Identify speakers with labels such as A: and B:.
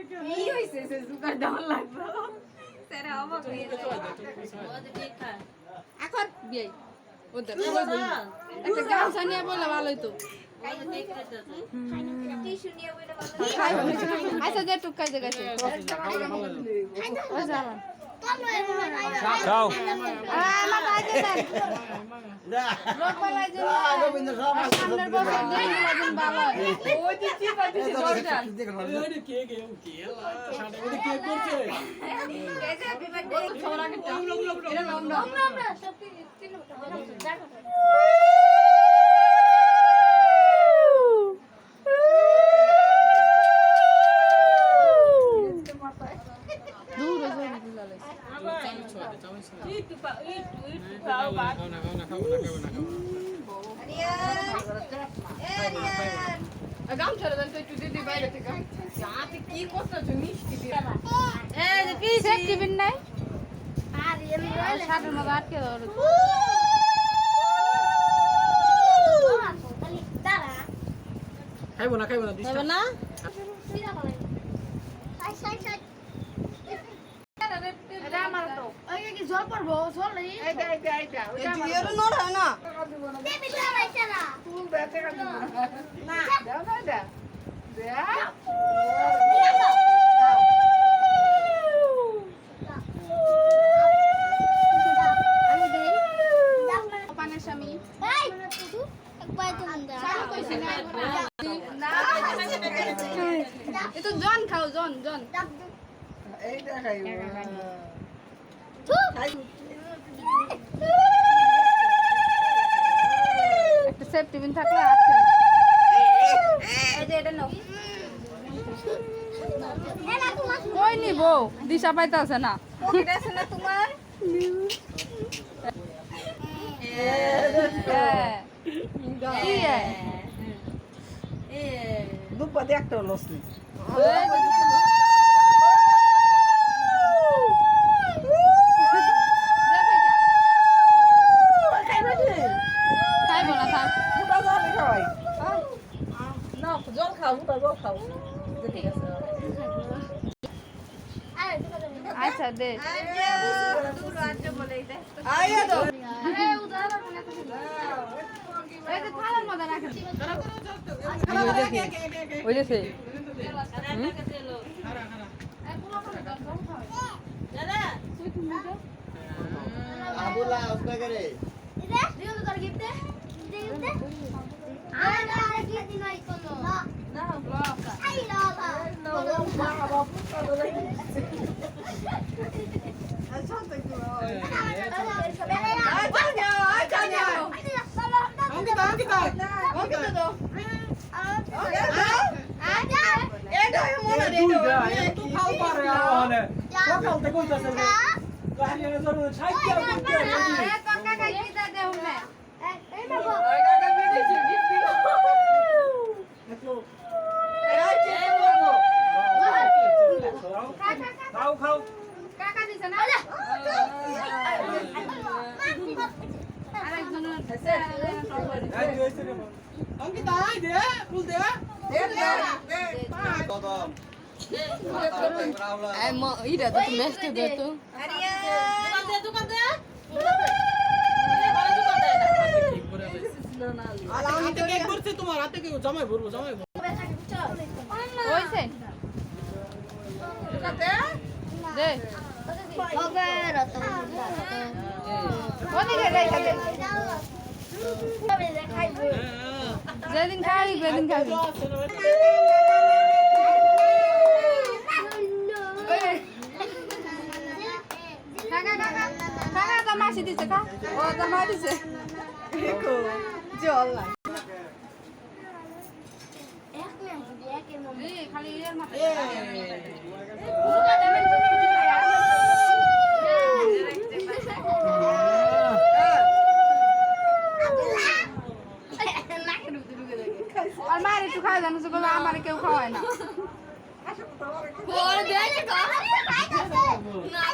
A: কি হইছে সে sugar down লাগলো স্যার অবাক হয়ে যায় এখন বিয়ে ওদের একটা গামছা নিয়ে বলে ভালোই তো টিস্যু নিয়ে বলে ভালো আচ্ছা যে টুকাই দে গেছে ও জামান
B: যাও
A: আমার বাজে দেন লোক বলাই যে
C: রবীন্দ্র সমাজ
A: সামনের বছর দুই দিন ভালো ওই যে কি পাতিছে দরজা
B: ওরে কে সাড়ে ওরে কে করছে
A: এই যে হ্যাপি বার্থডে ছোরা কে এটা লম্বা
D: আমরা সব তিন দেখো
A: গাম ছেড়ে দেন তো একটু দিদি বাইরে থেকে যাতে কি করতেছ মিষ্টি দিয়ে
D: এই যে কি
A: সেফটি বিন নাই
D: আর এমনি
A: শাটার মধ্যে আটকে দাও
D: দাঁড়া
B: খাইবো না দিস
A: না
D: সিরা বলে সাই সাই সাই
A: এটা আমার তো
D: ওই কি জল পড়বো জল নেই
A: এইটা ওটা আমার এর নড় হয় না
D: দেবি দাঁড়াইছে না
A: তুই বেতে কা দিব না দাও না দে
D: আমি দেই
A: পানের স্বামী
D: এই তুই একবার তো মন্দা
A: চালু কইছি না না এ তো জন খাও জন
C: এইটা খাইব
A: একটা সেফটি বিন থাকলে আছে এই যে এটা নাও
D: এলা তোমার
A: কই নিবো দিশা পাইতাছে না পকেটে আছে না তোমার
C: দুপাতে একটা লসনি
A: খাইবো না থাক
C: দুটা জল খাওয়াই
A: জল খাও জল খাও ঠিক আছে
D: আরে দুটো দেবি
A: আচ্ছা দে
C: আইয়া দাও
D: আরে উদার মনে তো
A: এই যে থালার মধ্যে রাখেন
B: ওই যে সে
C: আবুলা উসকা করে
D: দে দিও তো তোর গিফট দে গিফট আরে না আরে কি দিন আই কোন না আই না
B: সকালতে কইতাছে গাড়ির জন্য সাইকেল কিনতে
A: কাকা কি দা দেও না
D: এই বাবু
A: কাকা বিদেশি গিফট দিল
B: খাও খাও
A: কাকা দিছে না আরেকজন
B: এই হইছে রে অঙ্কিতা আই দে ফুল দে
C: কদম
A: ইরা তো মেস্ট দে তো
B: আমি তো কেক করছি তোমার হাতে কেক জামাই ভরবো
A: হইছে দে
D: ওকে রত
A: ওদিকে রাইখা দে
D: তবে খাইবো
A: যেদিন খাবি সেদিন খাবি কাকা কাকা কাকা তো মাসি দিছে কা ও তো মা দিছে জল না
D: একের মধ্যে
A: খালি এর মাথা আর মার একটু খাওয়া জানো তো আমার কেউ খাওয়ায় না
D: ওর দেখে খাইতেছে না